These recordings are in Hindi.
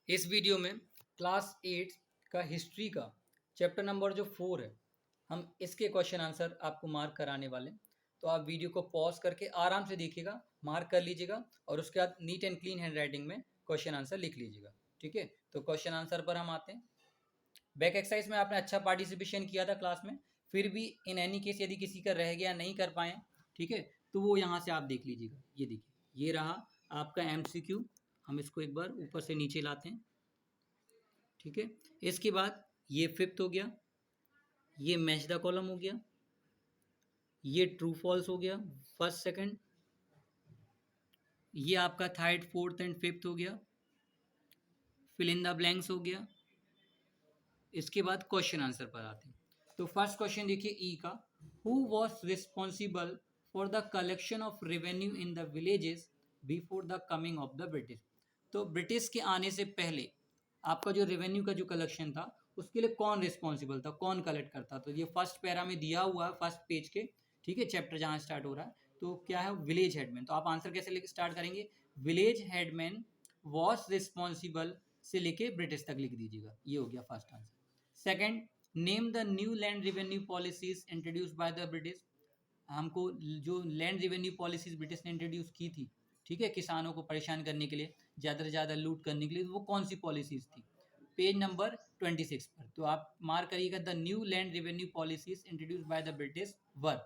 इस वीडियो में क्लास 8 का हिस्ट्री का चैप्टर नंबर जो 4 है, हम इसके क्वेश्चन आंसर आपको मार्क कराने वाले हैं। तो आप वीडियो को पॉज करके आराम से देखिएगा, मार्क कर लीजिएगा और उसके बाद neat and clean hand writing में क्वेश्चन आंसर लिख लीजिएगा। ठीक है, तो क्वेश्चन आंसर पर हम आते हैं। बैक एक्सरसाइज में आपने अच्छा पार्टिसिपेशन किया था क्लास में, फिर भी इन एनी केस यदि किसी का रह गया, नहीं कर पाए, ठीक है, तो वो यहाँ से आप देख लीजिएगा। ये देखिए, ये रहा आपका MCQ। हम इसको एक बार ऊपर से नीचे लाते हैं। ठीक है, इसके बाद ये फिफ्थ हो गया, ये मैच द कॉलम हो गया, ये ट्रू फॉल्स हो गया फर्स्ट सेकंड, ये आपका थर्ड फोर्थ एंड फिफ्थ हो गया, फिल इन द ब्लैंक्स हो गया। इसके बाद क्वेश्चन आंसर पर आते हैं। तो फर्स्ट क्वेश्चन देखिए ई का, who was responsible for the collection of revenue in the villages before the coming of the British. तो ब्रिटिश के आने से पहले आपका जो रेवेन्यू का जो कलेक्शन था उसके लिए कौन रिस्पॉन्सिबल था, कौन कलेक्ट करता। तो ये फर्स्ट पैरा में दिया हुआ है, फर्स्ट पेज के, ठीक है, चैप्टर जहाँ स्टार्ट हो रहा है। तो क्या है, विलेज हेडमैन। तो आप आंसर कैसे लेके स्टार्ट करेंगे, विलेज हेडमैन वॉज रिस्पॉन्सिबल से लेके ब्रिटिश तक लिख दीजिएगा। ये हो गया first answer. Second, name the new land revenue policies introduce by the British. हमको जो लैंड रेवेन्यू पॉलिसीज ब्रिटिश ने इंट्रोड्यूस की थी, ठीक है, किसानों को परेशान करने के लिए, ज़्यादा से ज़्यादा लूट करने के लिए, वो कौन सी पॉलिसीज थी। पेज नंबर 26 पर। तो आप मार्क करिएगा, the new land revenue policies introduce by the British were.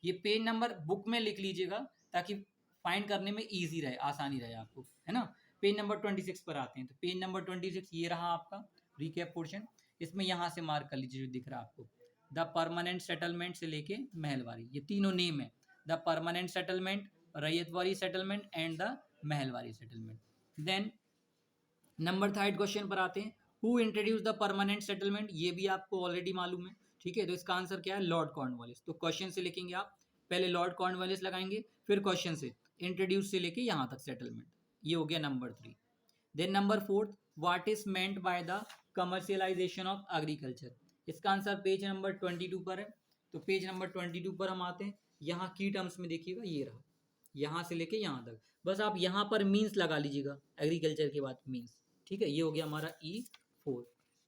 ये पेज नंबर बुक में लिख लीजिएगा ताकि फाइंड करने में ईजी रहे, आसानी रहे आपको, है ना। पेज नंबर 26 पर आते हैं। तो पेज नंबर 26 ये रहा आपका रिकैप पोर्शन। इसमें यहाँ से मार्क कर लीजिए जो दिख रहा है आपको, द परमानेंट सेटलमेंट से लेके महलवारी, ये तीनों नेम है, the permanent settlement, Ryotwari settlement and the Mahalwari settlement. Then number third question पर आते हैं, who introduce the permanent settlement. ये भी आपको ऑलरेडी मालूम है, ठीक है। तो इसका आंसर क्या है, लॉर्ड कॉर्नवालिस। तो क्वेश्चन से लिखेंगे आप, पहले लॉर्ड कॉर्नवालिस लगाएंगे, फिर क्वेश्चन से इंट्रोड्यूस से लेके यहाँ तक सेटलमेंट। ये हो गया number 3। Then number 4, what is meant by the commercialisation of agriculture. इसका आंसर पेज नंबर 22 पर है। तो पेज नंबर 22 पर हम आते हैं। यहाँ की टर्म्स में देखिएगा, ये रहा, यहाँ से लेके यहाँ तक, बस आप यहाँ पर मीन्स लगा लीजिएगा, एग्रीकल्चर के बाद मीन्स, ठीक है। ये हो गया हमारा E4।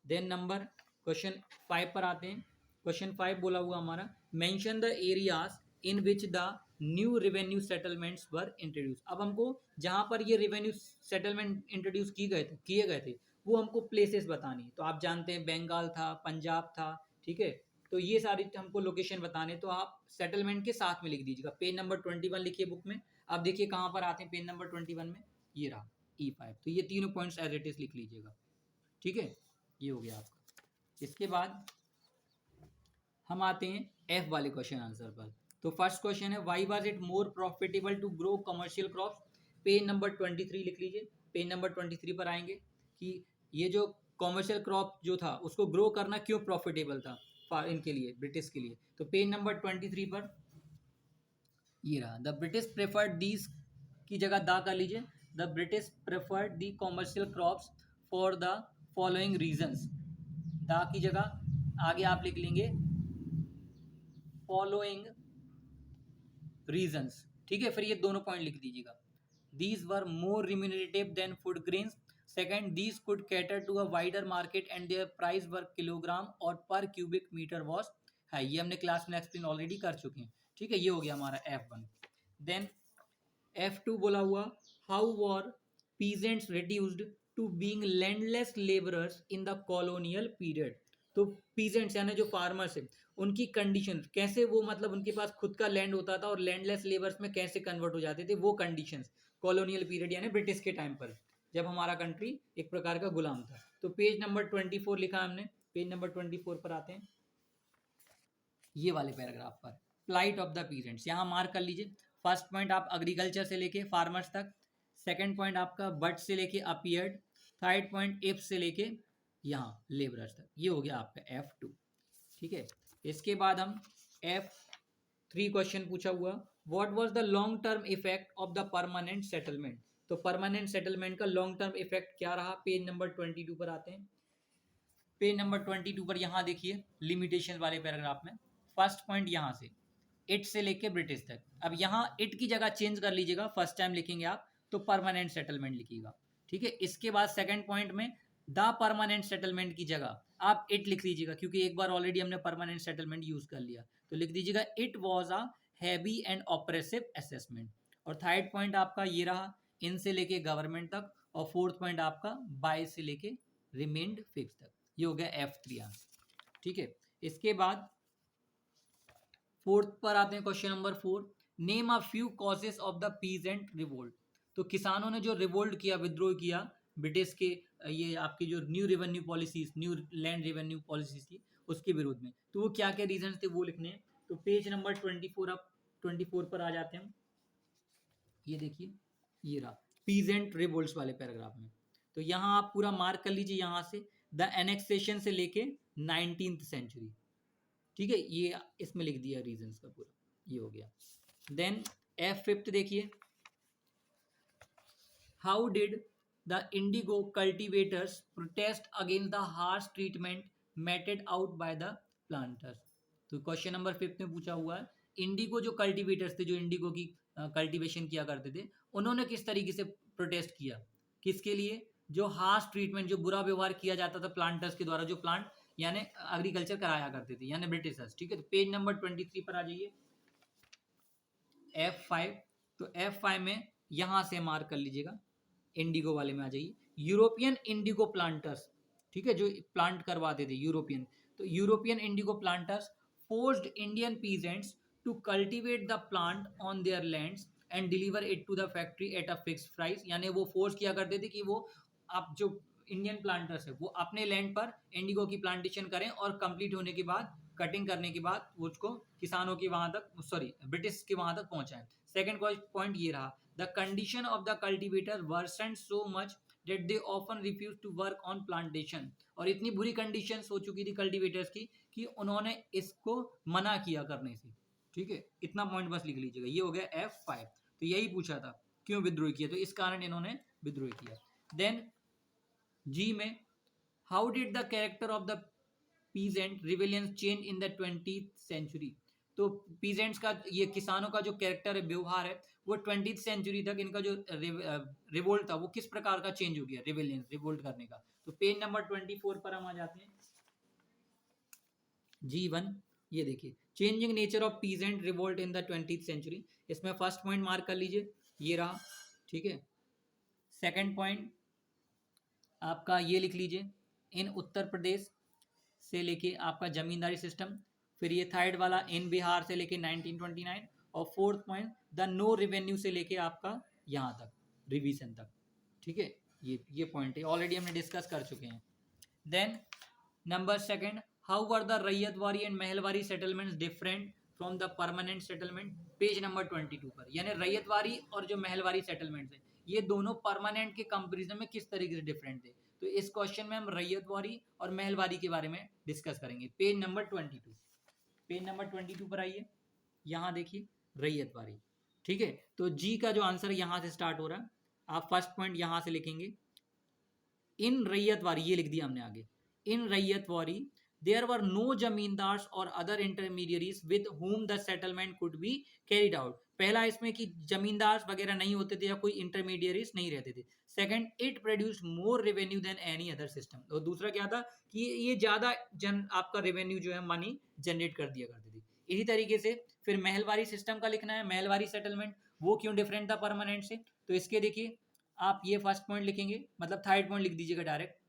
देन नंबर क्वेश्चन 5 पर आते हैं। क्वेश्चन 5 बोला हुआ हमारा, mention the areas in which the new revenue settlements were introduce. अब हमको जहाँ पर ये रेवेन्यू सेटलमेंट इंट्रोड्यूस किए गए थे वो हमको प्लेसेस बतानी है। तो आप जानते हैं बंगाल था, पंजाब था, ठीक है। तो ये सारी हमको लोकेशन बताने, तो आप सेटलमेंट के साथ में लिख दीजिएगा। पेज नंबर 21 लिखिए बुक में। अब देखिए कहाँ पर आते हैं, पेज नंबर 21 में, ये रहा E5। तो ये तीनों पॉइंट्स एज इट इज लिख लीजिएगा, ठीक है। ये हो गया आपका। इसके बाद हम आते हैं F वाले क्वेश्चन आंसर पर। तो फर्स्ट क्वेश्चन है, why was it more profitable to grow commercial crops. Page number 23 लिख लीजिए। पेज नंबर 23 पर आएंगे कि ये जो कमर्शियल क्रॉप जो था उसको ग्रो करना क्यों प्रॉफिटेबल था इनके लिए, ब्रिटिश के लिए। तो पेज नंबर 23 पर ये रहा, द ब्रिटिश प्रेफर्ड दीज की जगह दा कर लीजिए, the British preferred the commercial crops for the following reasons. दा की जगह आगे आप लिख लेंगे फॉलोइंग रीजंस, ठीक है। फिर ये दोनों पॉइंट लिख दीजिएगा, these were more remunerative than food grains. Second, these could cater to a wider market and their price were kilogram or per cubic metre was है। ये हमने क्लास में एक्सप्लेन ऑलरेडी कर चुके हैं, ठीक है। ये हो गया हमारा F1। देन F2 बोला हुआ, how were peasants reduced to being landless labourers in the colonial period. तो पीजेंट्स यानी जो फार्मर्स है, उनकी कंडीशन कैसे, वो मतलब उनके पास खुद का लैंड होता था और लैंडलेस लेबर्स में कैसे कन्वर्ट हो जाते थे, वो कंडीशंस कॉलोनियल पीरियड यानी ब्रिटिश के टाइम पर, जब हमारा कंट्री एक प्रकार का गुलाम था। तो पेज नंबर 24 लिखा हमने। पेज नंबर 24 पर आते हैं, ये वाले पैराग्राफ पर, प्लाइट ऑफ द पीजेंट्स। यहाँ मार्क कर लीजिए, फर्स्ट पॉइंट आप एग्रीकल्चर से लेके फार्मर्स तक, सेकंड पॉइंट आपका बट से लेके अपीयर्ड, थर्ड पॉइंट इफ से लेके यहाँ लेबरर्स तक। ये हो गया आपका F2, ठीक है। इसके बाद हम F3 क्वेश्चन पूछा हुआ, what was the long term effect of the permanent settlement. तो परमानेंट सेटलमेंट का लॉन्ग टर्म इफेक्ट क्या रहा, पेज नंबर 22 पर आते हैं। पेज नंबर 22 पर यहाँ देखिए लिमिटेशन वाले पैराग्राफ में, फर्स्ट पॉइंट यहाँ से इट से लेके ब्रिटिश तक। अब यहाँ इट की जगह चेंज कर लीजिएगा, फर्स्ट टाइम लिखेंगे आप तो परमानेंट सेटलमेंट लिखिएगा, ठीक है। इसके बाद सेकंड पॉइंट में द परमानेंट सेटलमेंट की जगह आप इट लिख लीजिएगा, क्योंकि एक बार ऑलरेडी हमने परमानेंट सेटलमेंट यूज कर लिया, तो लिख दीजिएगा it was a heavy and oppressive assessment. और थर्ड पॉइंट आपका ये रहा, इन से लेके गवर्नमेंट तक, और फोर्थ पॉइंट आपका बाय से लेके रिमेन्ड फिक्स तक। ये हो गया F3 आंसर, ठीक है। इसके बाद फोर्थ पर आते हैं, question number 4, name a few causes of the peasant revolt. तो किसानों ने जो रिवोल्ट किया, विद्रोह किया ब्रिटिश के ये आपकी जो new revenue policies, new land revenue policies थी उसके विरोध में, तो वो क्या क्या रीजन थे वो लिखने हैं। तो पेज नंबर 24, आप 24 पर आ जाते हैं। ये देखिए, ये रहा पीजेंट रिवोल्ट्स वाले पैराग्राफ में। तो यहाँ आप पूरा मार्क कर लीजिए, यहाँ से द एनेक्सेशन से लेके 19th सेंचुरी, ठीक है। ये इसमें लिख दिया रीजंस का पूरा, ये हो गया। देन F5 देखिए, how did the Indigo cultivators protest against the harsh treatment mated out by the planters. तो क्वेश्चन नंबर 5 में पूछा हुआ है, इंडिगो जो कल्टिवेटर्स थे, जो इंडिगो की कल्टीवेशन किया करते थे, उन्होंने किस तरीके से प्रोटेस्ट किया, किसके लिए, जो हार्श ट्रीटमेंट, जो बुरा व्यवहार किया जाता था प्लांटर्स के द्वारा, जो प्लांट यानी एग्रीकल्चर कराया करते थे, यानी ब्रिटिशर्स, ठीक है। तो पेज नंबर 23 पर आ जाइए, F5। तो F5 में यहां से मार्क कर लीजिएगा, इंडिगो वाले में आ जाइए, यूरोपियन इंडिगो प्लांटर्स, ठीक है, जो प्लांट करवाते थे यूरोपियन। तो European indigo planters forced Indian peasants to cultivate the plant on their lands and deliver it to the factory at a fix price. यानी वो फोर्स किया करते थे कि वो आप जो इंडियन प्लांटर्स है वो अपने लैंड पर इंडिगो की प्लांटेशन करें, और कंप्लीट होने के बाद, कटिंग करने के बाद वो उसको किसानों के वहां तक, सॉरी ब्रिटिश के वहां तक पहुंचाएं। सेकंड पॉइंट ये रहा, the condition of the cultivator Versant so much that they often refuse to work on plantation। और इतनी बुरी कंडीशंस हो चुकी थी कल्टीवेटर्स की कि उन्होंने इसको मना किया करने से, ठीक है। इतना पॉइंट बस लिख लीजिएगा, ये हो गया F5। तो यही पूछा था क्यों विद्रोह किया, तो इस कारण इन्होंने विद्रोह किया। देन G में, how did the character of the peasant rebellions change in the 20th century. तो पीजेंट्स का, ये किसानों का जो कैरेक्टर है, व्यवहार है, वो 20th सेंचुरी तक इनका जो रिवोल्ट था वो किस प्रकार का चेंज हो गया, रिविलियंस, रिवोल्ट करने का। तो पेज नंबर 24 पर हम आ जाते हैं, G1। ये देखिए, changing nature of peasant revolt in the 20th century. इसमें फर्स्ट पॉइंट मार्क कर लीजिए, ये रहा, ठीक है। सेकंड पॉइंट आपका ये लिख लीजिए, इन उत्तर प्रदेश से लेके आपका जमींदारी सिस्टम। फिर ये थर्ड वाला इन बिहार से लेके 1929। और fourth point the no revenue से लेके आपका यहाँ तक, रिवीजन तक, ठीक है। ये पॉइंट है, ऑलरेडी हमने डिस्कस कर चुके हैं। Then number second, how were the Ryotwari and Mahalwari settlements different from the permanent settlement. Page number 22 पर, यानी रैयतवारी और जो महलवारी सेटलमेंट्स है, ये दोनों परमानेंट के कंपेरिजन में किस तरीके से डिफरेंट थे। तो इस क्वेश्चन में हम रैयतवारी और महलवारी के बारे में डिस्कस करेंगे। पेज नंबर 22, पेज नंबर 22 पर आइए, यहाँ देखिए रैयतवारी, ठीक है। तो जी का जो आंसर यहाँ से स्टार्ट हो रहा है, आप फर्स्ट पॉइंट यहाँ से लिखेंगे, इन रैयतवारी, ये लिख दिया हमने आगे, इन ryotwari there were no zamindars और other intermediaries with whom the settlement could be carried out. पहला इसमें कि जमींदार वगैरह नहीं होते थे या कोई इंटरमीडियरीज नहीं रहते थे। Second, it produce more revenue than any other system. और दूसरा क्या था कि ये ज्यादा आपका रेवेन्यू जो है मनी जनरेट कर दिया करती थी। इसी तरीके से फिर महलवारी सिस्टम का लिखना है, महलवारी सेटलमेंट वो क्यों डिफरेंट था परमानेंट से। तो इसके देखिए, आप ये फर्स्ट पॉइंट लिखेंगे, मतलब थर्ड पॉइंट लिख दीजिएगा direct.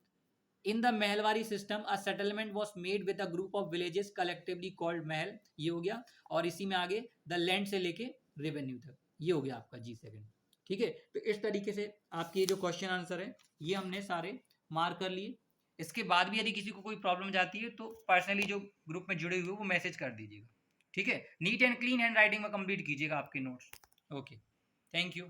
In the Mahalwari system a settlement was made with a group of villages collectively called महल, ये हो गया। और इसी में आगे द लैंड से लेके रेवेन्यू तक, ये हो गया आपका G2, ठीक है। तो इस तरीके से आपके जो क्वेश्चन आंसर है ये हमने सारे मार्क कर लिए। इसके बाद भी यदि किसी को कोई प्रॉब्लम जाती है तो पर्सनली जो ग्रुप में जुड़े हुए वो मैसेज कर दीजिएगा, ठीक है। Neat and clean hand writing में कंप्लीट कीजिएगा आपके नोट्स। Okay, thank you.